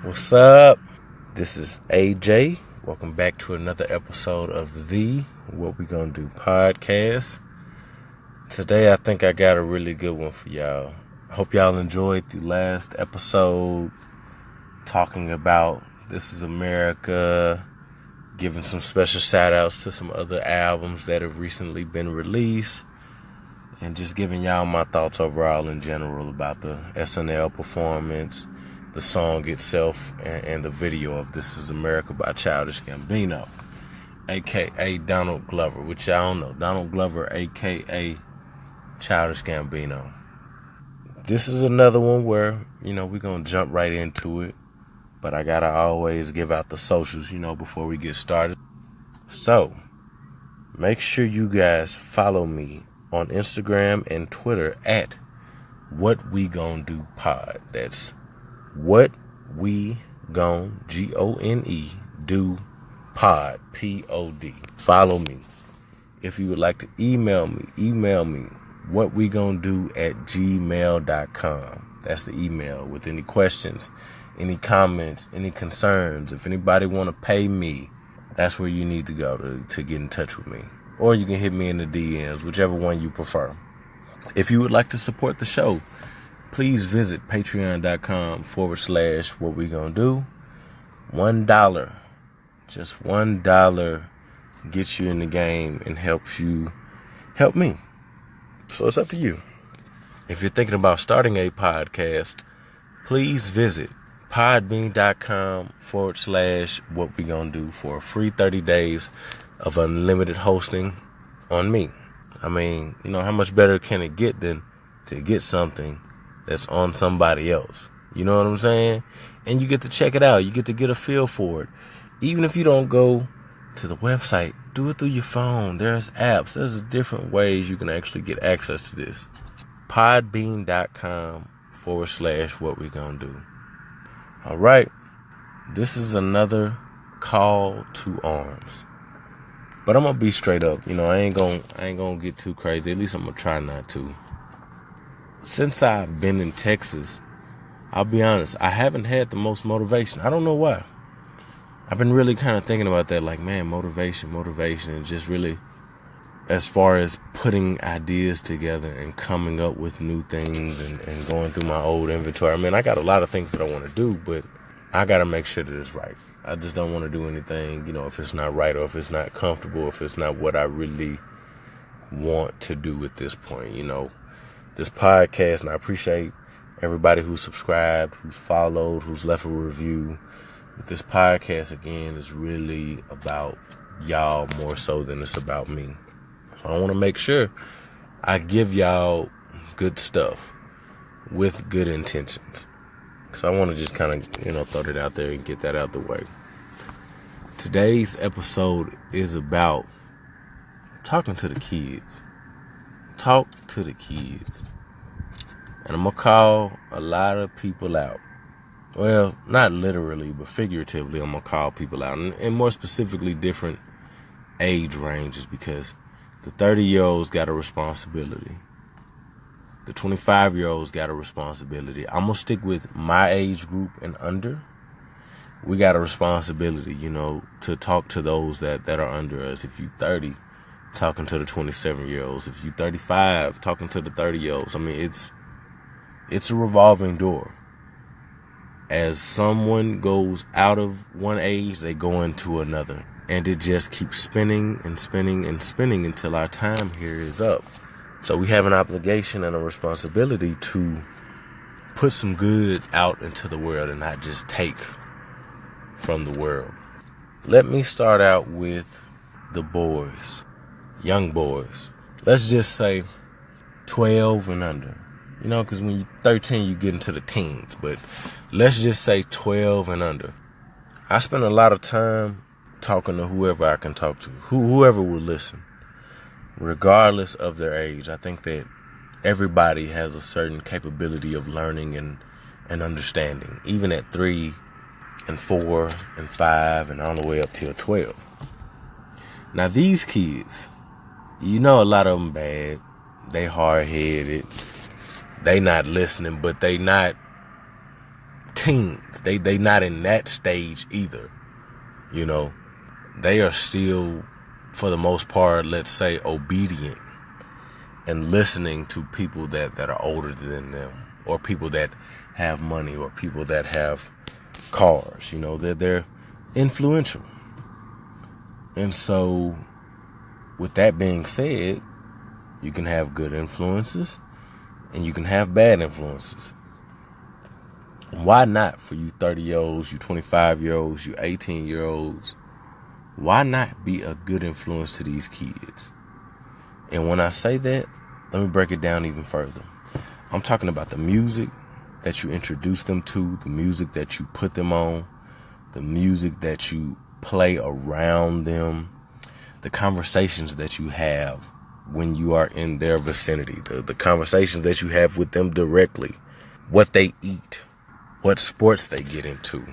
What's up? This is AJ. Welcome back to another episode of the What We Gonna Do podcast. Today I think I got a really good one for y'all. I hope y'all enjoyed the last episode talking about This Is America, giving some special shout outs to some other albums that have recently been released, and just giving y'all my thoughts overall in general about the SNL performance, the song itself, and the video of This Is America by Childish Gambino, a.k.a. Donald Glover, which y'all don't know. Donald Glover, a.k.a. Childish Gambino. This is another one where, we're going to jump right into it, but I got to always give out the socials, before we get started. So, make sure you guys follow me on Instagram and Twitter at What We Gon' Do Pod. That's What We Gon' Gone Do Pod, Pod. Follow me. If you would like to email me whatwegondo@gmail.com. That's the email with any questions, any comments, any concerns. If anybody want to pay me, that's where you need to go to get in touch with me. Or you can hit me in the DMs, whichever one you prefer. If you would like to support the show, please visit patreon.com/what we gonna do. $1, just $1 gets you in the game and help me. So it's up to you. If you're thinking about starting a podcast, please visit podbean.com/what we gonna do for a free 30 days of unlimited hosting on me. I mean, how much better can it get than to get something that's on somebody else? You know what I'm saying? And you get to check it out. You get to get a feel for it. Even if you don't go to the website, do it through your phone. There's apps. There's different ways you can actually get access to this. Podbean.com/what we gonna do. All right. This is another call to arms. But I'm gonna be straight up. I ain't gonna get too crazy. At least I'm gonna try not to. Since I've been in Texas, I'll be honest, I haven't had the most motivation. I don't know why. I've been really kind of thinking about that, like, man, motivation, and just really, as far as putting ideas together and coming up with new things and going through my old inventory. I mean, I got a lot of things that I want to do, but I got to make sure that it's right. I just don't want to do anything, if it's not right or if it's not comfortable, if it's not what I really want to do at this point, This podcast, and I appreciate everybody who's subscribed, who's followed, who's left a review. But this podcast, again, is really about y'all more so than it's about me. So I want to make sure I give y'all good stuff with good intentions. So I want to just kind of, throw that out there and get that out the way. Today's episode is about talking to the kids. Talk to the kids. And I'm going to call a lot of people out. Well, not literally, but figuratively, I'm going to call people out. And more specifically, different age ranges, because the 30-year-olds got a responsibility. The 25-year-olds got a responsibility. I'm going to stick with my age group and under. We got a responsibility, to talk to those that are under us. If you 30, talking to the 27-year-olds. If you 35, talking to the 30-year-olds. I mean, it's a revolving door. As someone goes out of one age, they go into another. And it just keeps spinning and spinning and spinning until our time here is up. So we have an obligation and a responsibility to put some good out into the world and not just take from the world. Let me start out with the boys, young boys. Let's just say 12 and under. Because when you're 13, you get into the teens. But let's just say 12 and under. I spend a lot of time talking to whoever I can talk to, whoever will listen, regardless of their age. I think that everybody has a certain capability of learning and understanding, even at 3 and 4 and 5 and all the way up till 12. Now, these kids, a lot of them bad. They hard-headed. They not listening, but they not teens. They not in that stage either. You know, they are still, for the most part, let's say, obedient and listening to people that are older than them, or people that have money, or people that have cars. You know, they're influential. And so, with that being said, you can have good influences and you can have bad influences. Why not for you 30-year-olds, you 25-year-olds, you 18-year-olds? Why not be a good influence to these kids? And when I say that, let me break it down even further. I'm talking about the music that you introduce them to, the music that you put them on, the music that you play around them, the conversations that you have when you are in their vicinity, the conversations that you have with them directly, what they eat, what sports they get into,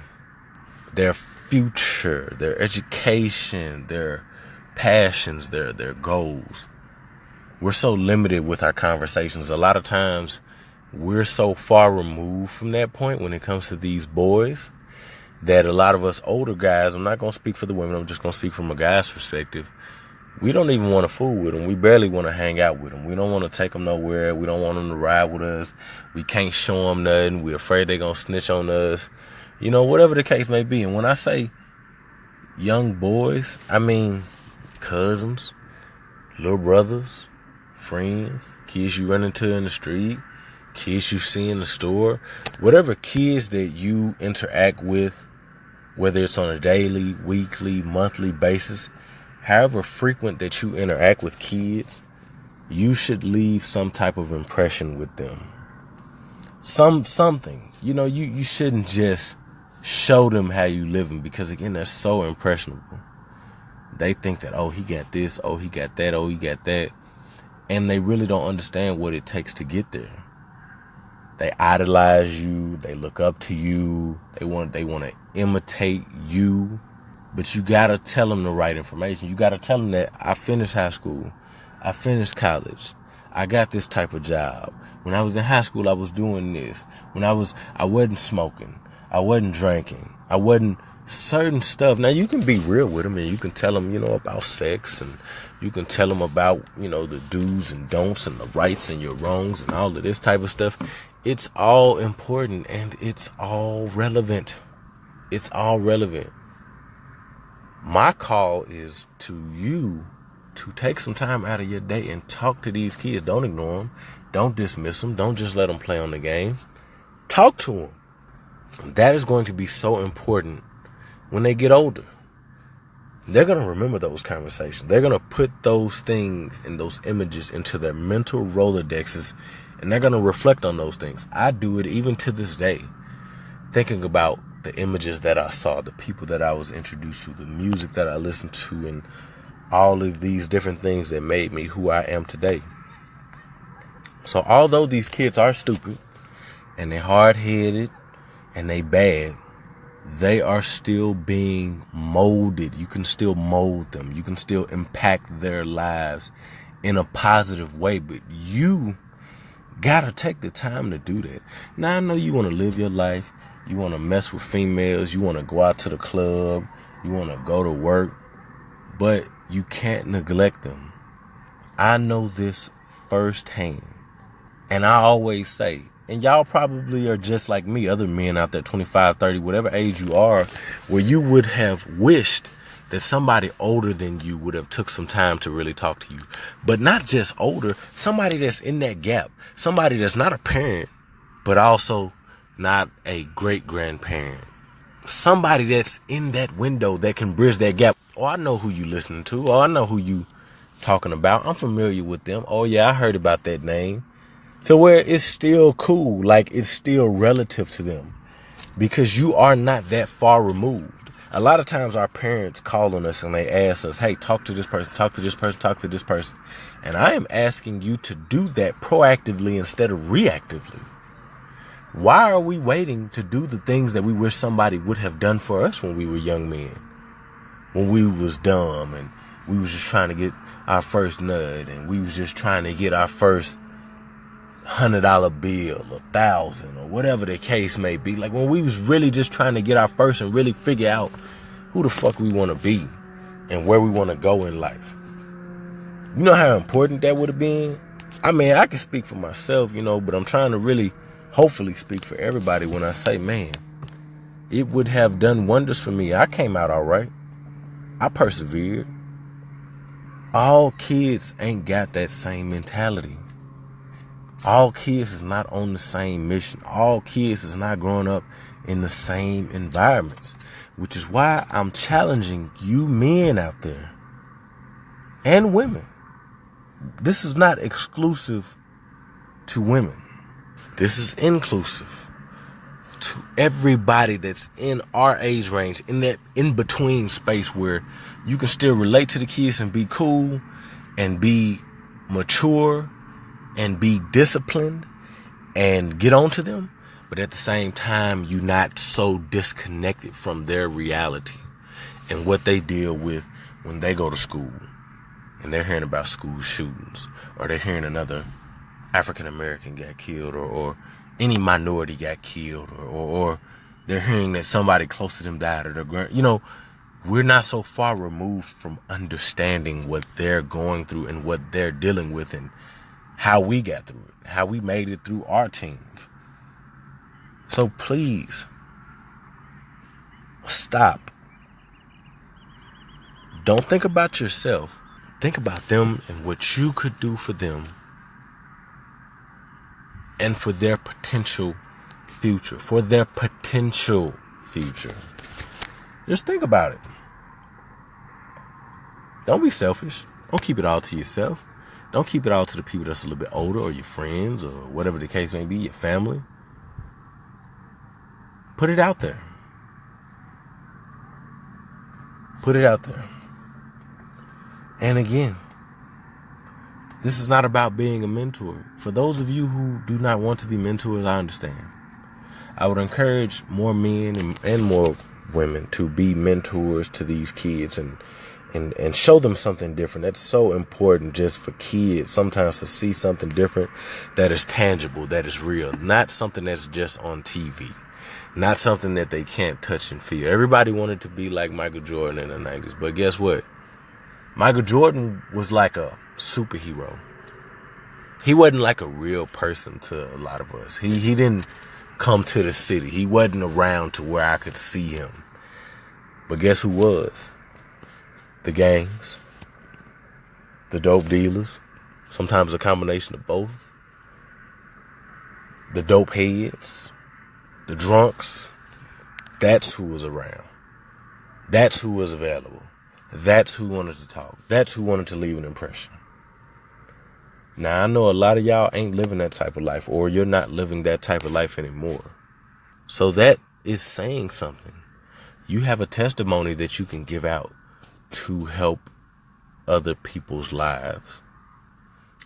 their future, their education, their passions, their goals. We're so limited with our conversations. A lot of times we're so far removed from that point when it comes to these boys that a lot of us older guys, I'm not going to speak for the women, I'm just going to speak from a guy's perspective, we don't even want to fool with them. We barely want to hang out with them. We don't want to take them nowhere. We don't want them to ride with us. We can't show them nothing. We're afraid they're going to snitch on us. You know, whatever the case may be. And when I say young boys, I mean cousins, little brothers, friends, kids you run into in the street, kids you see in the store, whatever kids that you interact with, whether it's on a daily, weekly, monthly basis, however frequent that you interact with kids, you should leave some type of impression with them. Something. You know, you shouldn't just show them how you living, because again, they're so impressionable. They think that, oh, he got this, oh, he got that, oh, he got that. And they really don't understand what it takes to get there. They idolize you, they look up to you, they want to imitate you. But you gotta tell them the right information. You gotta tell them that I finished high school, I finished college, I got this type of job. When I was in high school, I was doing this. I wasn't smoking, I wasn't drinking, I wasn't certain stuff. Now you can be real with them and you can tell them, you know, about sex, and you can tell them about, you know, the do's and don'ts and the rights and your wrongs and all of this type of stuff. It's all important and it's all relevant. It's all relevant. My call is to you to take some time out of your day and talk to these kids. Don't ignore them. Don't dismiss them. Don't just let them play on the game. Talk to them. That is going to be so important when they get older. They're going to remember those conversations. They're going to put those things and those images into their mental Rolodexes, and they're going to reflect on those things. I do it even to this day, thinking about the images that I saw, the people that I was introduced to, the music that I listened to, and all of these different things that made me who I am today. So although these kids are stupid and they're hard-headed and they bad, they are still being molded. You can still mold them. You can still impact their lives in a positive way, but you gotta take the time to do that. Now I know you want to live your life. You want to mess with females. You want to go out to the club. You want to go to work. But you can't neglect them. I know this firsthand. And I always say, and y'all probably are just like me, other men out there, 25, 30, whatever age you are, where you would have wished that somebody older than you would have took some time to really talk to you. But not just older, somebody that's in that gap. Somebody that's not a parent, but also not a great-grandparent. Somebody that's in that window that can bridge that gap. Oh, I know who you listening to. Oh, I know who you talking about. I'm familiar with them. Oh, yeah, I heard about that name. To where it's still cool. Like, it's still relative to them. Because you are not that far removed. A lot of times our parents call on us and they ask us, hey, talk to this person, talk to this person, talk to this person. And I am asking you to do that proactively instead of reactively. Why are we waiting to do the things that we wish somebody would have done for us when we were young men? When we was dumb and we was just trying to get our first nut and we was just trying to get our first $100 bill, 1,000, or whatever the case may be. Like when we was really just trying to get our first and really figure out who the fuck we want to be and where we want to go in life. You know how important that would have been? I mean, I can speak for myself, but I'm trying to really, hopefully speak for everybody when I say, man, it would have done wonders for me. I came out all right. I persevered. All kids ain't got that same mentality. All kids is not on the same mission. All kids is not growing up in the same environments, which is why I'm challenging you men out there and women. This is not exclusive to women. This is inclusive to everybody that's in our age range, in that in-between space where you can still relate to the kids and be cool and be mature and be disciplined and get on to them. But at the same time, you're not so disconnected from their reality and what they deal with when they go to school. And they're hearing about school shootings, or they're hearing another African American got killed, or any minority got killed, or they're hearing that somebody close to them died, or we're not so far removed from understanding what they're going through and what they're dealing with and how we got through it, how we made it through our teens. So please, stop. Don't think about yourself. Think about them and what you could do for them and for their potential future. Just think about it. Don't be selfish. Don't keep it all to yourself. Don't keep it all to the people that's a little bit older, or your friends, or whatever the case may be, your family. Put it out there. Put it out there. And again, this is not about being a mentor. For those of you who do not want to be mentors, I understand. I would encourage more men and more women to be mentors to these kids and show them something different. That's so important just for kids sometimes to see something different that is tangible, that is real. Not something that's just on TV. Not something that they can't touch and feel. Everybody wanted to be like Michael Jordan in the 90s. But guess what? Michael Jordan was like a superhero. He wasn't like a real person to a lot of us. He didn't come to the city. He wasn't around to where I could see him. But guess who was? The gangs, the dope dealers, sometimes a combination of both, the dope heads, the drunks. That's who was around. That's who was available. That's who wanted to talk. That's who wanted to leave an impression. Now, I know a lot of y'all ain't living that type of life, or you're not living that type of life anymore. So that is saying something. You have a testimony that you can give out to help other people's lives.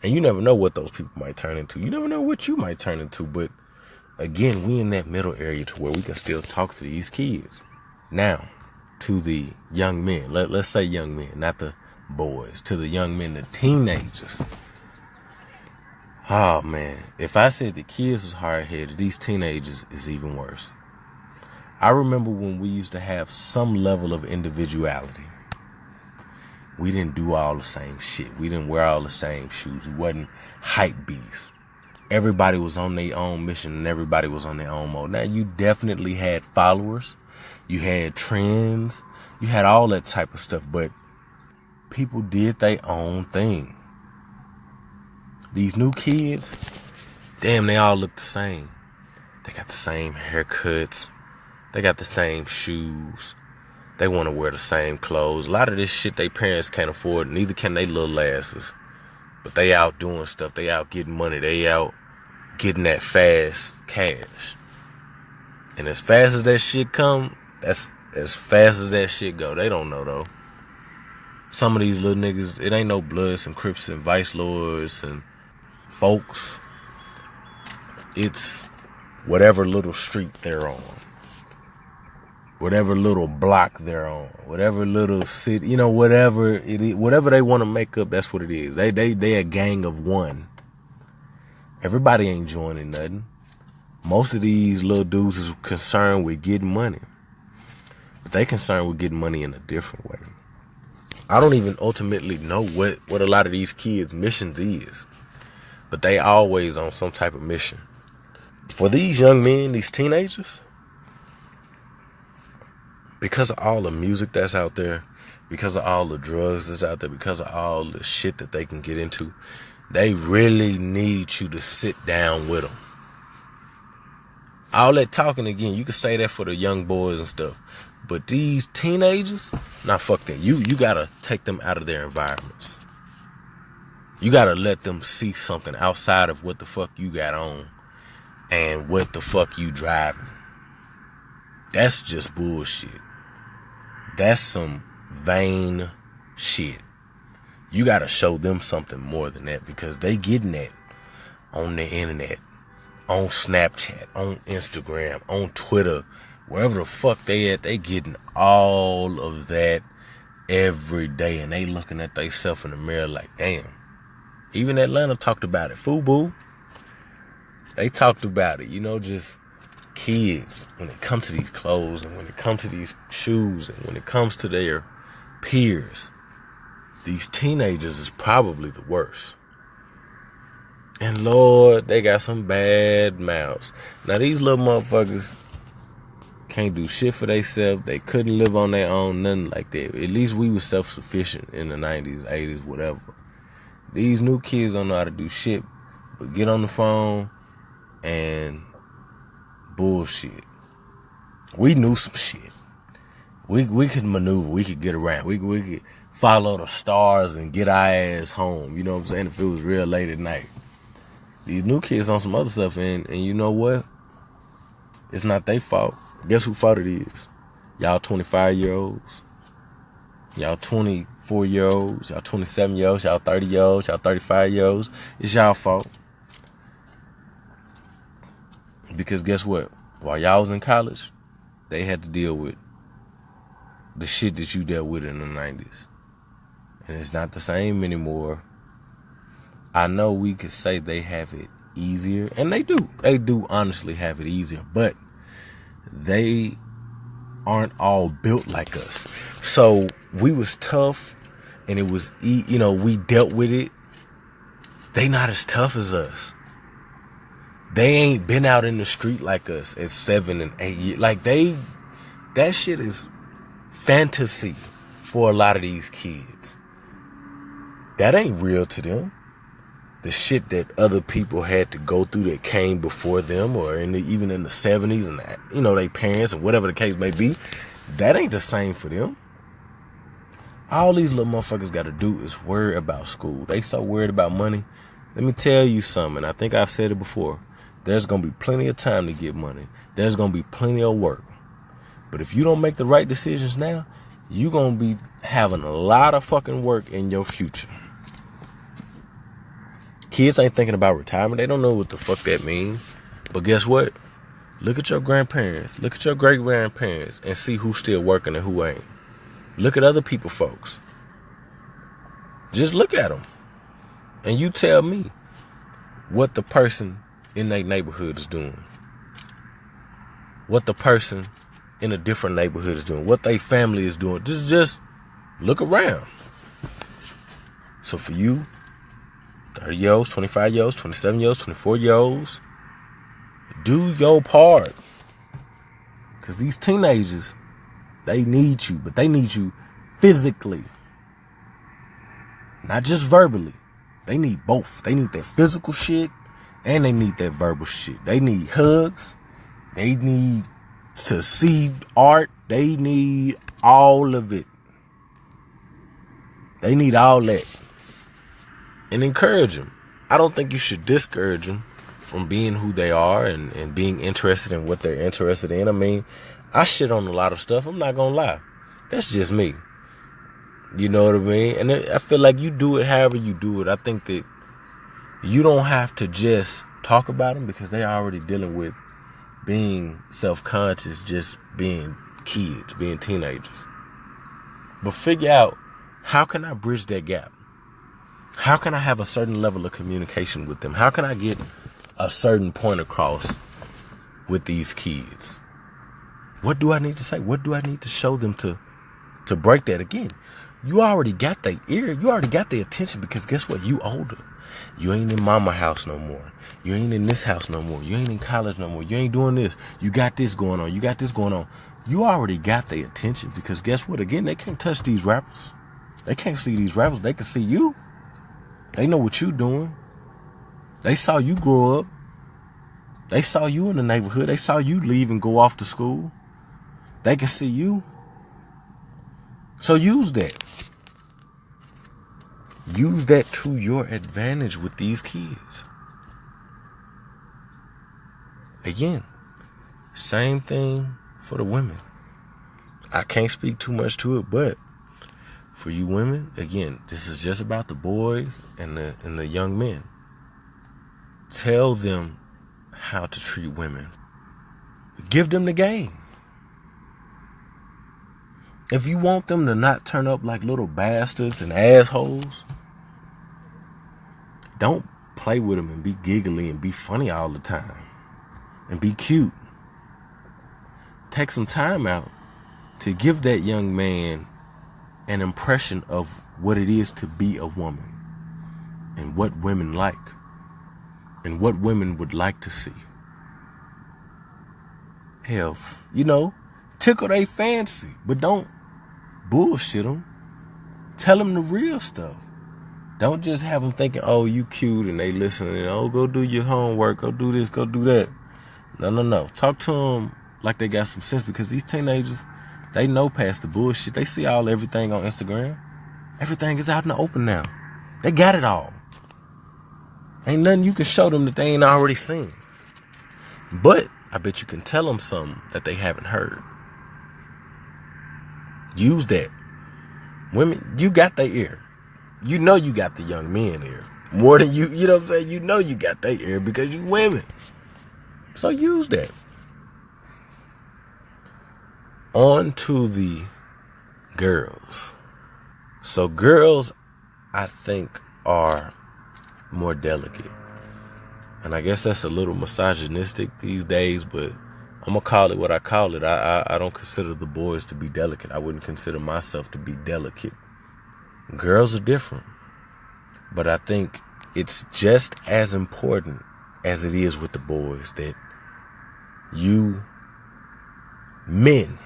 And you never know what those people might turn into. You never know what you might turn into. But again, we in that middle area to where we can still talk to these kids. Now, to the young men, let's say young men, not the boys, to the young men, the teenagers. Oh man, if I said the kids is hard-headed, these teenagers is even worse. I remember when we used to have some level of individuality. We didn't do all the same shit. We didn't wear all the same shoes. We wasn't hype beasts. Everybody was on their own mission and everybody was on their own mode. Now, you definitely had followers. You had trends. You had all that type of stuff. But people did their own thing. These new kids, damn, they all look the same. They got the same haircuts. They got the same shoes. They want to wear the same clothes. A lot of this shit they parents can't afford. Neither can they little asses. But they out doing stuff. They out getting money. They out getting that fast cash. And as fast as that shit come, that's as fast as that shit go. They don't know though. Some of these little niggas, it ain't no Bloods and Crips and Vice Lords and folks. It's whatever little street they're on. Whatever little block they're on, whatever little city, whatever it is, whatever they want to make up, that's what it is. They a gang of one. Everybody ain't joining nothing. Most of these little dudes is concerned with getting money. But they concerned with getting money in a different way. I don't even ultimately know what a lot of these kids' missions is. But they always on some type of mission. For these young men, these teenagers, because of all the music that's out there, because of all the drugs that's out there, because of all the shit that they can get into, they really need you to sit down with them. All that talking, again, you can say that for the young boys and stuff. But these teenagers, nah, fuck that. You gotta take them out of their environments. You gotta let them see something outside of what the fuck you got on and what the fuck you driving. That's just bullshit. That's some vain shit. You gotta show them something more than that, because they getting that on the internet, on Snapchat, on Instagram, on Twitter, wherever the fuck they at. They getting all of that every day, and they looking at themselves in the mirror like, damn. Even Atlanta talked about it. FUBU, they talked about it. You know, just kids, when it comes to these clothes and when it comes to these shoes and when it comes to their peers, these teenagers is probably the worst. And Lord, they got some bad mouths. Now, these little motherfuckers can't do shit for themselves. They couldn't live on their own, nothing like that. At least we was self-sufficient in the 90s, 80s, whatever. These new kids don't know how to do shit but get on the phone and bullshit. We knew some shit. We could maneuver. We could get around. We could follow the stars and get our ass home. You know what I'm saying? If it was real late at night. These new kids on some other stuff, and you know what? It's not their fault. Guess whose fault it is? Y'all 25-year-olds. Y'all 24-year-olds. Y'all 27-year-olds. Y'all 30-year-olds. Y'all 35-year-olds. It's y'all fault. Because guess what? While y'all was in college, they had to deal with the shit that you dealt with in the 90s. And it's not the same anymore. I know we could say they have it easier, and they do. They do honestly have it easier, but they aren't all built like us. So we was tough, and it was, you know, we dealt with it. They not as tough as us. They ain't been out in the street like us at 7 and 8 years. Like that shit is fantasy for a lot of these kids. That ain't real to them. The shit that other people had to go through that came before them, or even in the 70s, and you know, their parents and whatever the case may be, that ain't the same for them. All these little motherfuckers got to do is worry about school. They so worried about money. Let me tell you something. I think I've said it before. There's going to be plenty of time to get money. There's going to be plenty of work. But if you don't make the right decisions now, you're going to be having a lot of fucking work in your future. Kids ain't thinking about retirement. They don't know what the fuck that means. But guess what? Look at your grandparents. Look at your great-grandparents and see who's still working and who ain't. Look at other people, folks. Just look at them. And you tell me what the person in their neighborhood is doing. What the person in a different neighborhood is doing. What their family is doing. Just look around. So for you, 30-year-olds, 25-year-olds, 27-year-olds, 24-year-olds, do your part. Because these teenagers, they need you, but they need you physically. Not just verbally. They need both. They need that physical shit and they need that verbal shit. They need hugs. They need to see art. They need all of it. They need all that. And encourage them. I don't think you should discourage them from being who they are and being interested in what they're interested in. I mean, I shit on a lot of stuff. I'm not going to lie. That's just me. You know what I mean? And I feel like you do it however you do it. I think that you don't have to just talk about them because they're already dealing with being self-conscious, just being kids, being teenagers. But figure out, how can I bridge that gap? How can I have a certain level of communication with them? How can I get a certain point across with these kids? What do I need to say? What do I need to show them to break that? Again, you already got their ear. You already got their attention, because guess what? You older. You ain't in mama house no more. You ain't in this house no more. You ain't in college no more. You ain't doing this. You got this going on. You got this going on. You already got their attention, because guess what? Again, they can't touch these rappers. They can't see these rappers. They can see you. They know what you doing. They saw you grow up. They saw you in the neighborhood. They saw you leave and go off to school. They can see you. So use that. Use that to your advantage with these kids. Again, same thing for the women. I can't speak too much to it, but for you women, again, this is just about the boys and the young men. Tell them how to treat women. Give them the game. If you want them to not turn up like little bastards and assholes, don't play with them and be giggly and be funny all the time and be cute. Take some time out to give that young man an impression of what it is to be a woman and what women like and what women would like to see. Hell, tickle their fancy, but don't bullshit them. Tell them the real stuff. Don't just have them thinking, oh, you cute, and they listening. Oh, go do your homework. Go do this. Go do that. No. Talk to them like they got some sense, because these teenagers, they know past the bullshit. They see everything on Instagram. Everything is out in the open now. They got it all. Ain't nothing you can show them that they ain't already seen. But I bet you can tell them something that they haven't heard. Use that. Women, you got their ear. You know you got the young men ear. More than you know what I'm saying? You know you got their ear because you women. So use that. On to the girls. So girls, I think, are more delicate. And I guess that's a little misogynistic these days, but I'm going to call it what I call it. I don't consider the boys to be delicate. I wouldn't consider myself to be delicate. Girls are different. But I think it's just as important as it is with the boys that you men,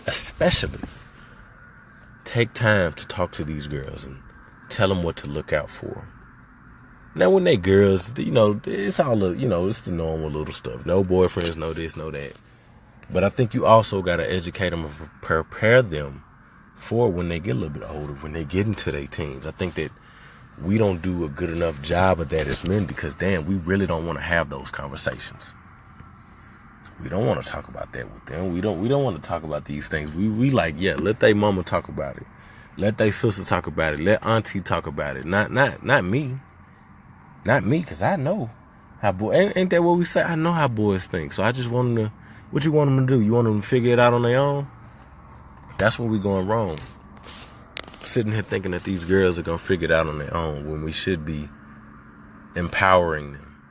especially, take time to talk to these girls and tell them what to look out for. Now, when they girls, it's all, it's the normal little stuff. No boyfriends, no this, no that. But I think you also got to educate them and prepare them for when they get a little bit older, when they get into their teens. I think that we don't do a good enough job of that as men, because, damn, we really don't want to have those conversations. We don't want to talk about that with them. We don't want to talk about these things. We like, yeah, let their mama talk about it. Let their sister talk about it. Let auntie talk about it. Not me. Not me, because I know how boys... Ain't that what we say? I know how boys think. So I just want them to... What you want them to do? You want them to figure it out on their own? That's where we going wrong. Sitting here thinking that these girls are going to figure it out on their own, when we should be empowering them.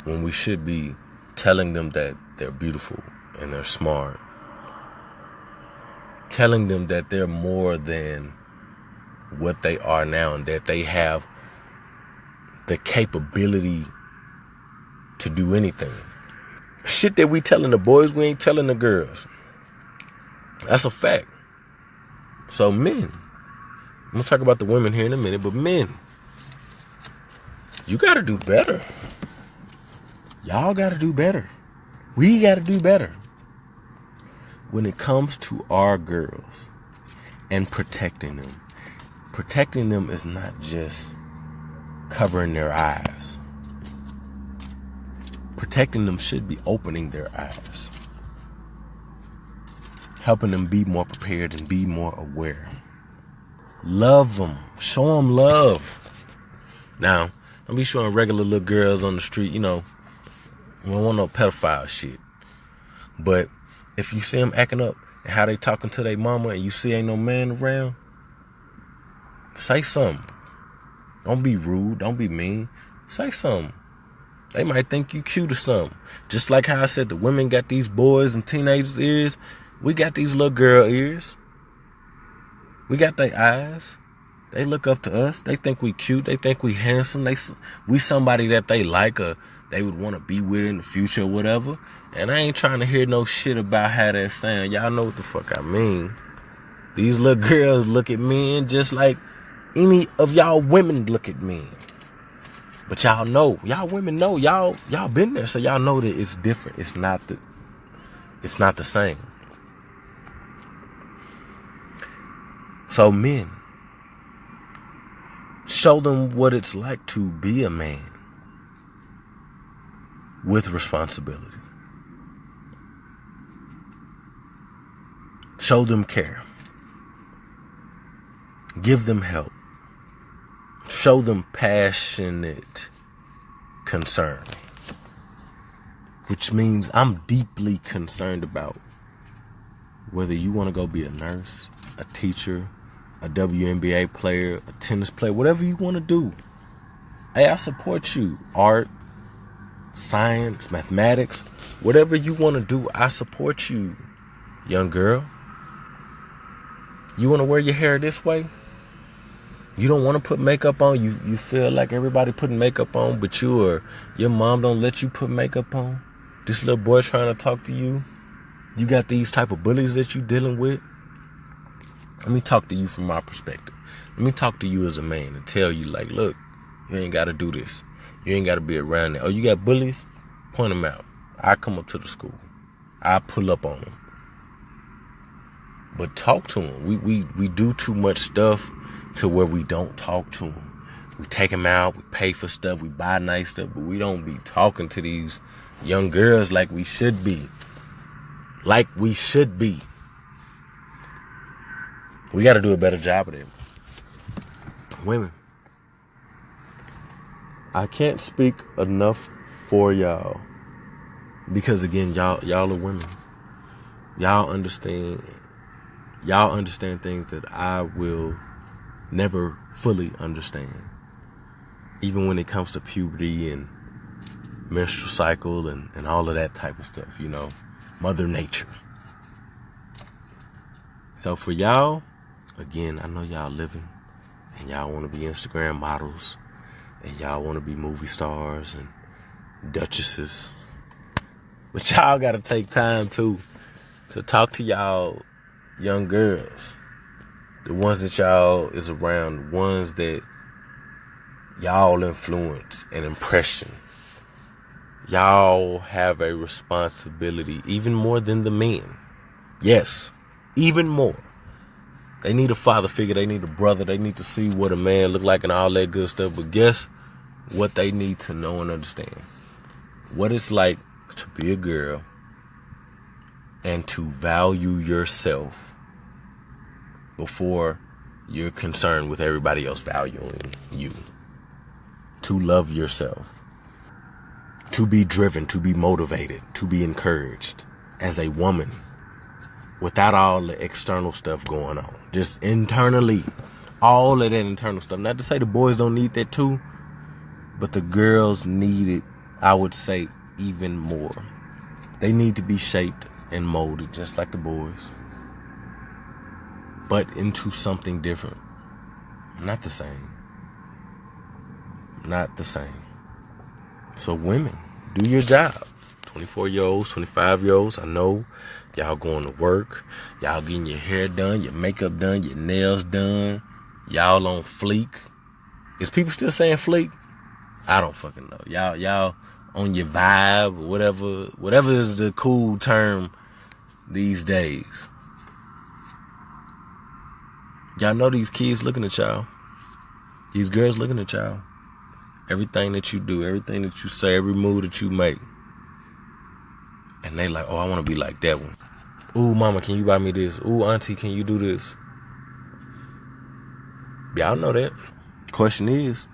When we should be telling them that they're beautiful and they're smart. Telling them that they're more than what they are now, and that they have the capability to do anything. Shit that we telling the boys, we ain't telling the girls. That's a fact. So men, I'm gonna talk about the women here in a minute, but men, you gotta do better. Y'all gotta do better. We gotta do better when it comes to our girls and protecting them. Protecting them is not just covering their eyes. Protecting them should be opening their eyes. Helping them be more prepared and be more aware. Love them. Show them love. Now, don't be showing regular little girls on the street, we don't want no pedophile shit. But if you see them acting up and how they talking to their mama and you see ain't no man around, say something. Don't be rude. Don't be mean. Say something. They might think you cute or something. Just like how I said the women got these boys and teenagers' ears, we got these little girl ears. We got their eyes. They look up to us. They think we cute. They think we handsome. We somebody that they like or they would want to be with in the future or whatever. And I ain't trying to hear no shit about how that's saying. Y'all know what the fuck I mean. These little girls look at men just like any of y'all women look at men. But y'all know, y'all women know, y'all been there, so y'all know that it's different. It's not the same. So men, show them what it's like to be a man with responsibility. Show them care. Give them help. Show them passionate concern. Which means I'm deeply concerned about whether you want to go be a nurse, a teacher, a WNBA player, a tennis player, whatever you want to do. Hey, I support you. Art, science, mathematics, whatever you want to do, I support you, young girl. You want to wear your hair this way? You don't want to put makeup on? You feel like everybody putting makeup on, but you or your mom don't let you put makeup on? This little boy trying to talk to you? You got these type of bullies that you dealing with? Let me talk to you from my perspective. Let me talk to you as a man and tell you, like, look, you ain't got to do this. You ain't got to be around there. Oh, you got bullies? Point them out. I come up to the school. I pull up on them. But talk to them. We do too much stuff to where we don't talk to them. We take them out. We pay for stuff. We buy nice stuff. But we don't be talking to these young girls like we should be. Like we should be. We got to do a better job of it. Women, I can't speak enough for y'all. Because again, y'all are women. Y'all understand things that I will never fully understand. Even when it comes to puberty and menstrual cycle and all of that type of stuff, you know, Mother Nature. So for y'all, again, I know y'all living and y'all want to be Instagram models and y'all want to be movie stars and duchesses. But y'all got to take time to talk to y'all young girls. The ones that y'all is around, the ones that y'all influence and impression. Y'all have a responsibility even more than the men. Yes, even more. They need a father figure. They need a brother. They need to see what a man look like and all that good stuff. But guess what they need to know and understand? What it's like to be a girl and to value yourself before you're concerned with everybody else valuing you. To love yourself. To be driven, to be motivated, to be encouraged as a woman without all the external stuff going on. Just internally, all of that internal stuff. Not to say the boys don't need that too, but the girls need it, I would say, even more. They need to be shaped and molded just like the boys, but into something different. Not the same. Not the same. So women, do your job. 24-year-olds, 25-year-olds, I know y'all going to work. Y'all getting your hair done, your makeup done, your nails done. Y'all on fleek. Is people still saying fleek? I don't fucking know. Y'all on your vibe, whatever is the cool term these days. Y'all know these kids looking at y'all. These girls looking at y'all. Everything that you do, everything that you say, every move that you make. And they like, oh, I want to be like that one. Ooh, mama, can you buy me this? Ooh, auntie, can you do this? Y'all know that. Question is,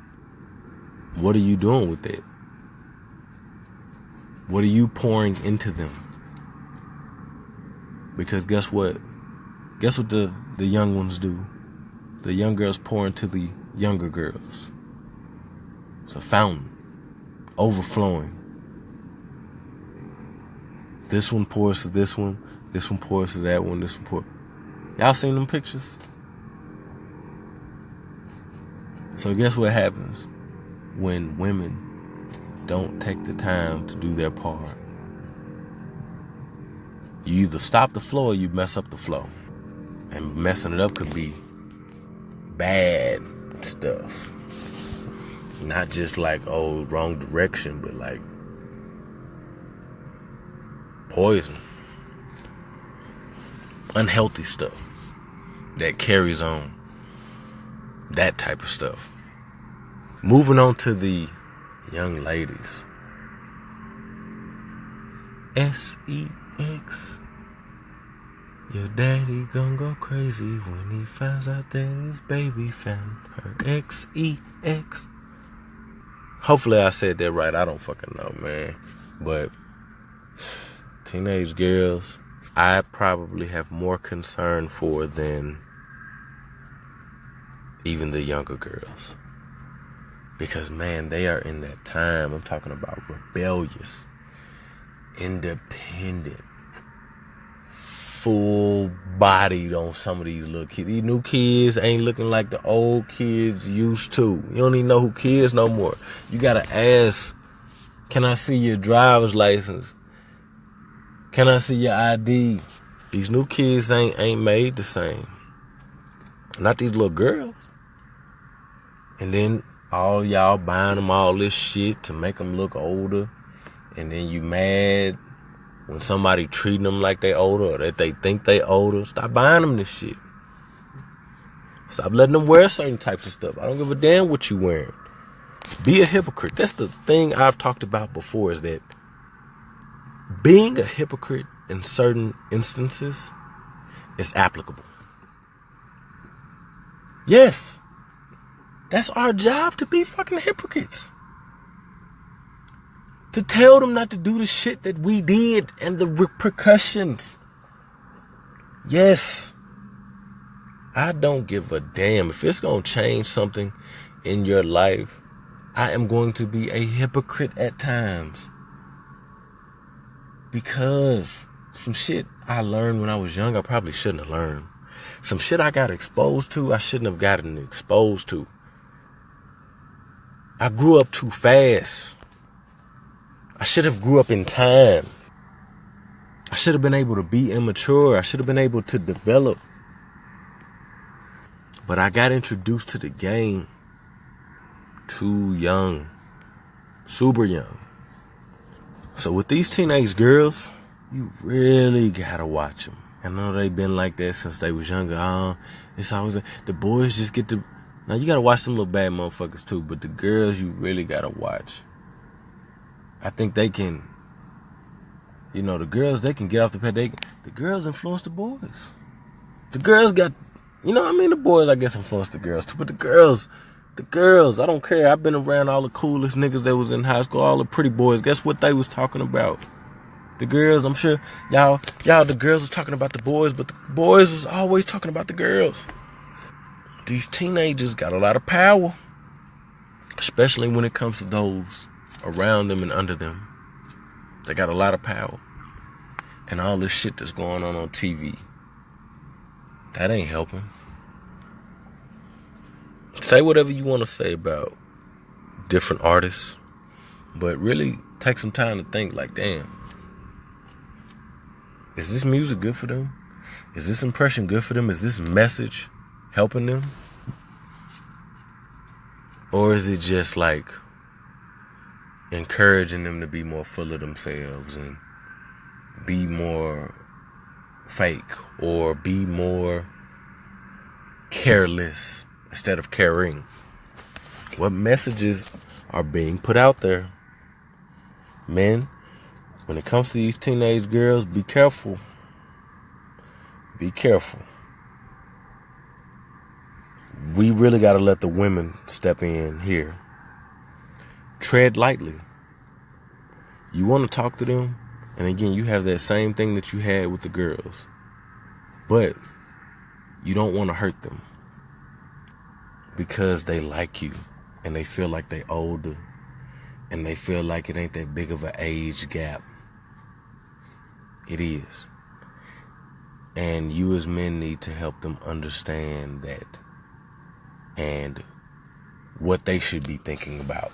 what are you doing with that? What are you pouring into them? Because guess what? Guess what the young ones do? The young girls pour into the younger girls. It's a fountain overflowing. This one pours to this one pours to that one, this one pours. Y'all seen them pictures? So guess what happens when women don't take the time to do their part? You either stop the flow or you mess up the flow. And messing it up could be bad stuff. Not just like, oh, wrong direction, but like poison. Unhealthy stuff that carries on. That type of stuff. Moving on to the young ladies. Sex. Your daddy gon' go crazy when he finds out that his baby found her. Sex. Hopefully I said that right. I don't fucking know, man. But teenage girls, I probably have more concern for than even the younger girls. Because, man, they are in that time. I'm talking about rebellious, independent, full-bodied on some of these little kids. These new kids ain't looking like the old kids used to. You don't even know who kids no more. You gotta ask, can I see your driver's license? Can I see your ID? These new kids ain't made the same. Not these little girls. And then all y'all buying them all this shit to make them look older. And then you mad when somebody treating them like they older or that they think they older. Stop buying them this shit. Stop letting them wear certain types of stuff. I don't give a damn what you wearing. Be a hypocrite. That's the thing I've talked about before, is that being a hypocrite in certain instances is applicable. Yes. That's our job, to be fucking hypocrites. To tell them not to do the shit that we did and the repercussions. Yes. I don't give a damn. If it's going to change something in your life, I am going to be a hypocrite at times. Because some shit I learned when I was young, I probably shouldn't have learned. Some shit I got exposed to, I shouldn't have gotten exposed to. I grew up too fast. I should have grew up in time. I should have been able to be immature. I should have been able to develop. But I got introduced to the game too young. Super young. So with these teenage girls, you really gotta watch them. I know they've been like that since they was younger. It's always the boys just get to. Now you gotta watch some little bad motherfuckers too, but the girls you really gotta watch. I think they can. The girls, they can get off the pad. The girls influence the boys. The girls got, the boys I guess influence the girls too, but the girls, I don't care. I've been around all the coolest niggas that was in high school, all the pretty boys. Guess what they was talking about? The girls. I'm sure y'all, the girls was talking about the boys, but the boys was always talking about the girls. These teenagers got a lot of power, especially when it comes to those around them and under them. They got a lot of power. And all this shit that's going on TV, that ain't helping. Say whatever you want to say about different artists, but really take some time to think like, damn, is this music good for them? Is this impression good for them? Is this message helping them? Or is it just like encouraging them to be more full of themselves and be more fake or be more careless instead of caring? What messages are being put out there? Men, when it comes to these teenage girls, be careful. Be careful. We really got to let the women step in here. Tread lightly. You want to talk to them, and again, you have that same thing that you had with the girls, but you don't want to hurt them because they like you and they feel like they older And they feel like it ain't that big of an age gap. It is. And you as men need to help them understand that and what they should be thinking about,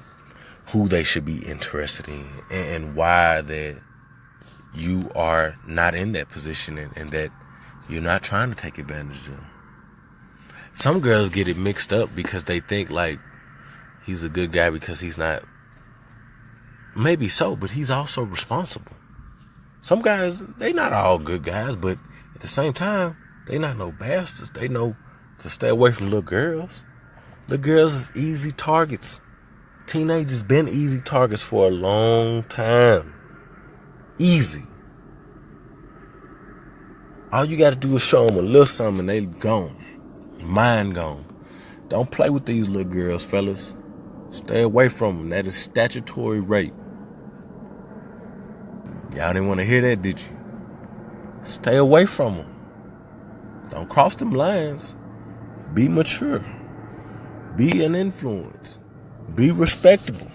who they should be interested in, and why that you are not in that position and that you're not trying to take advantage of them. Some girls get it mixed up because they think like he's a good guy because he's not. Maybe so, but he's also responsible. Some guys, they not all good guys, but at the same time, they not no bastards. They know to stay away from little girls. Little girls is easy targets. Teenagers been easy targets for a long time. Easy. All you got to do is show them a little something and they gone. Mind gone. Don't play with these little girls, fellas. Stay away from them. That is statutory rape. Y'all didn't want to hear that, did you? Stay away from them. Don't cross them lines. Be mature. Be an influence. Be respectable.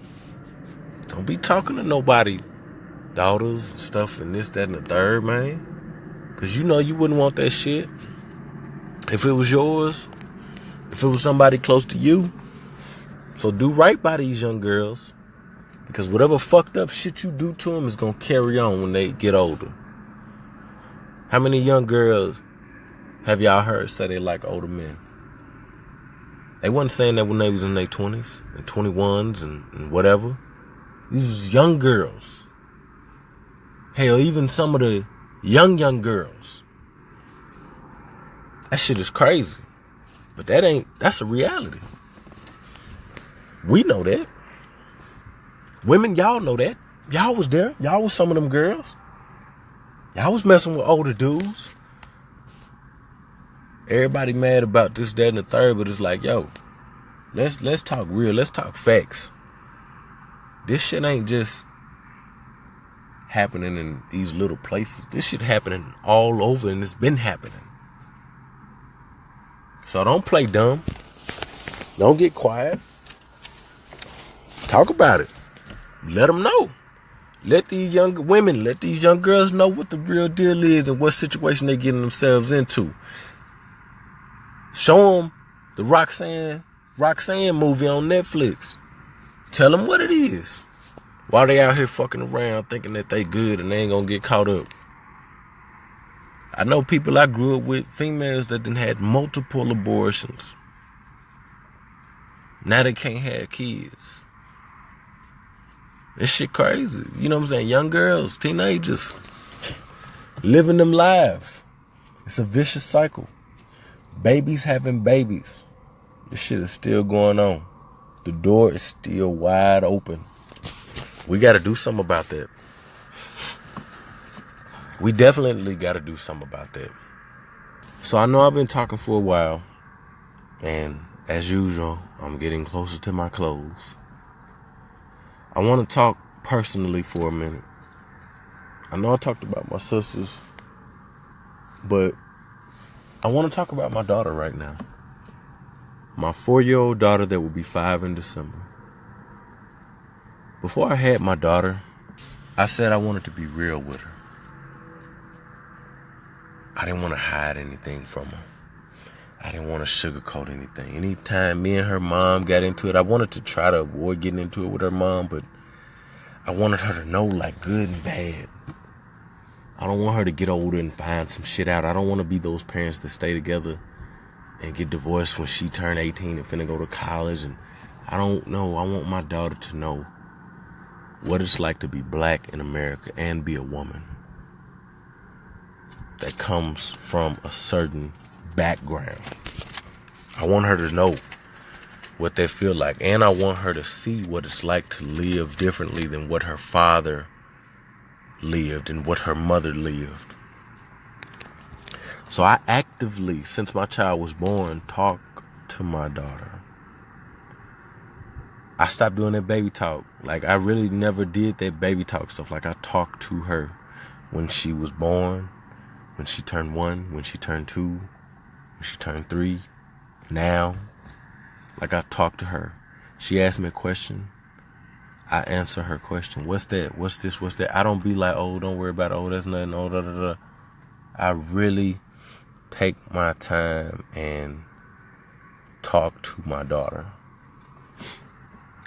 Don't be talking to nobody, daughters, stuff, and this, that, and the third, man. Because you know you wouldn't want that shit. If it was yours, if it was somebody close to you. So do right by these young girls. Because whatever fucked up shit you do to them is going to carry on when they get older. How many young girls have y'all heard say they like older men? They wasn't saying that when they was in their 20s and 21s and whatever. These was young girls. Hell, even some of the young girls. That shit is crazy. But that's a reality. We know that. Women, y'all know that. Y'all was there. Y'all was some of them girls. Y'all was messing with older dudes. Everybody mad about this, that, and the third, but it's like, yo, let's talk real. Let's talk facts. This shit ain't just happening in these little places. This shit happening all over, and it's been happening. So don't play dumb. Don't get quiet. Talk about it. Let them know. Let these young women, let these young girls know what the real deal is and what situation they're getting themselves into. Show them the Roxanne movie on Netflix. Tell them what it is. While they out here fucking around thinking that they good and they ain't gonna get caught up. I know people I grew up with, females that done had multiple abortions. Now they can't have kids. This shit crazy. You know what I'm saying? Young girls, teenagers, living them lives. It's a vicious cycle. Babies having babies. This shit is still going on. The door is still wide open. We got to do something about that. We definitely got to do something about that. So I know I've been talking for a while. And as usual, I'm getting closer to my close. I want to talk personally for a minute. I know I talked about my sisters, but I want to talk about my daughter right now. My 4-year-old daughter that will be 5 in December. Before I had my daughter, I said I wanted to be real with her. I didn't want to hide anything from her. I didn't want to sugarcoat anything. Anytime me and her mom got into it, I wanted to try to avoid getting into it with her mom, but I wanted her to know like good and bad. I don't want her to get older and find some shit out. I don't want to be those parents that stay together and get divorced when she turned 18 and finna go to college. And I don't know. I want my daughter to know what it's like to be black in America and be a woman that comes from a certain background. I want her to know what they feel like, and I want her to see what it's like to live differently than what her father lived and what her mother lived. So I actively, since my child was born, talk to my daughter. I stopped doing that baby talk. Like, I really never did that baby talk stuff. Like, I talked to her when she was born, when she turned 1, when she turned 2, when she turned 3, now. Like, I talked to her. She asked me a question. I answer her question. What's that? What's this? What's that? I don't be like, oh, don't worry about it. Oh, that's nothing. Oh, da, da, da. I really take my time and talk to my daughter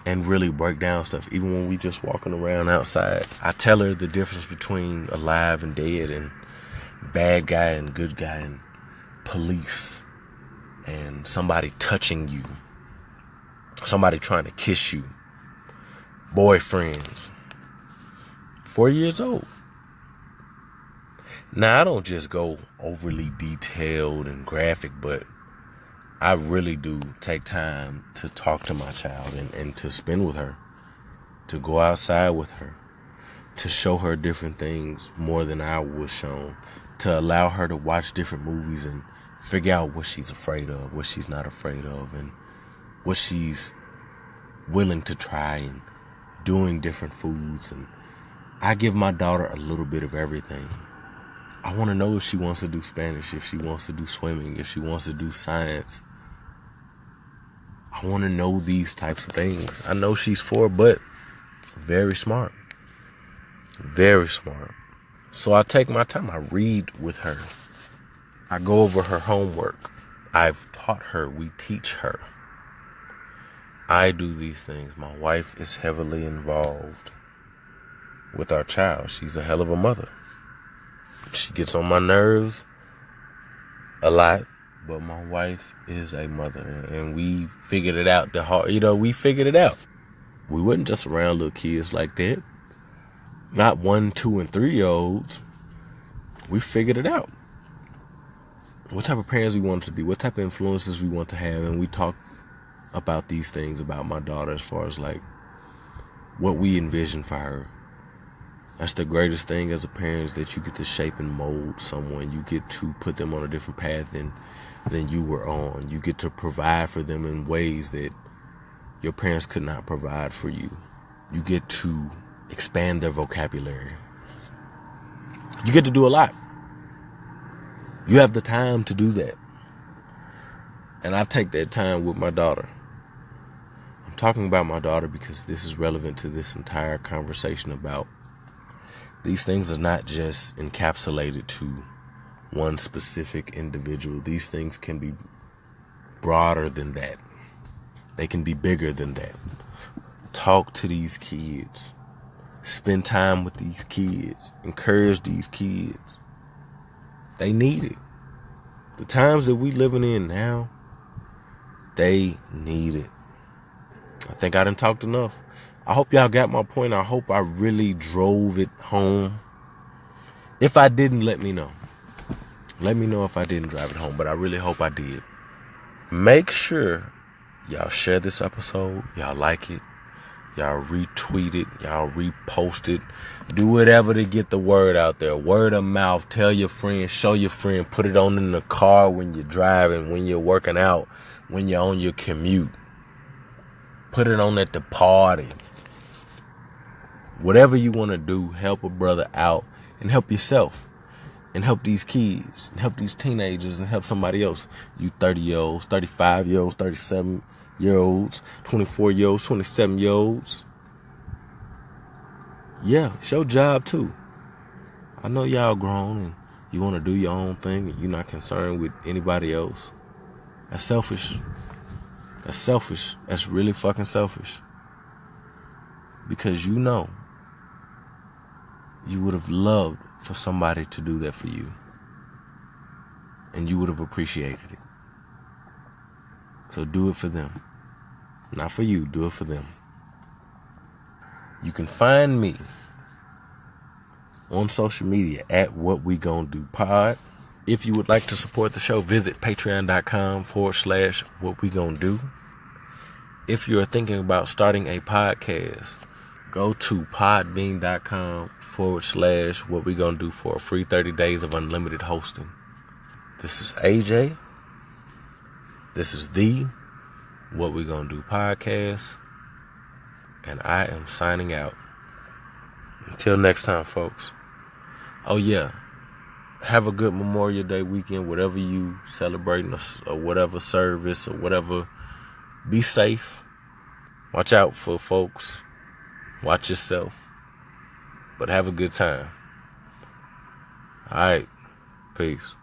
and really break down stuff. Even when we just walking around outside, I tell her the difference between alive and dead, and bad guy and good guy, and police, and somebody touching you, somebody trying to kiss you, boyfriends. 4 years old. Now, I don't just go overly detailed and graphic, but I really do take time to talk to my child and to spend with her, to go outside with her, to show her different things more than I was shown, to allow her to watch different movies and figure out what she's afraid of, what she's not afraid of, and what she's willing to try, and doing different foods. And I give my daughter a little bit of everything. I want to know if she wants to do Spanish, if she wants to do swimming, if she wants to do science. I want to know these types of things. I know she's 4, but very smart. Very smart. So I take my time. I read with her. I go over her homework. I've taught her. We teach her. I do these things. My wife is heavily involved with our child. She's a hell of a mother. She gets on my nerves a lot, but my wife is a mother, and we figured it out. We figured it out. We wasn't just around little kids like that. Not 1, 2, and 3-year-olds. We figured it out. What type of parents we wanted to be, what type of influences we want to have, and we talk about these things about my daughter as far as like what we envision for her. That's the greatest thing as a parent, is that you get to shape and mold someone. You get to put them on a different path than you were on. You get to provide for them in ways that your parents could not provide for you. You get to expand their vocabulary. You get to do a lot. You have the time to do that. And I take that time with my daughter. I'm talking about my daughter because this is relevant to this entire conversation about these things are not just encapsulated to one specific individual. These things can be broader than that. They can be bigger than that. Talk to these kids. Spend time with these kids. Encourage these kids. They need it. The times that we living in now, they need it. I think I done talked enough. I hope y'all got my point. I hope I really drove it home. If I didn't, let me know. Let me know if I didn't drive it home, but I really hope I did. Make sure y'all share this episode. Y'all like it. Y'all retweet it. Y'all repost it. Do whatever to get the word out there. Word of mouth. Tell your friend. Show your friend. Put it on in the car when you're driving, when you're working out, when you're on your commute. Put it on at the party. Whatever you want to do, help a brother out and help yourself and help these kids and help these teenagers and help somebody else. You 30-year-olds, 35-year-olds, 37-year-olds, 24-year-olds, 27-year-olds. Yeah, it's your job too. I know y'all grown and you want to do your own thing and you're not concerned with anybody else. That's selfish. That's selfish. That's really fucking selfish. Because you know you would have loved for somebody to do that for you. And you would have appreciated it. So do it for them. Not for you, do it for them. You can find me on social media at What We Gon' Do Pod. If you would like to support the show, visit patreon.com/What We Gon' Do. If you're thinking about starting a podcast, go to podbean.com/What We Gon' Do for a free 30 days of unlimited hosting. This is AJ. This is the What We Gon' Do podcast. And I am signing out. Until next time, folks. Oh, yeah. Have a good Memorial Day weekend, whatever you celebrating or whatever service or whatever. Be safe. Watch out for folks Watch yourself. But have a good time. All right. Peace.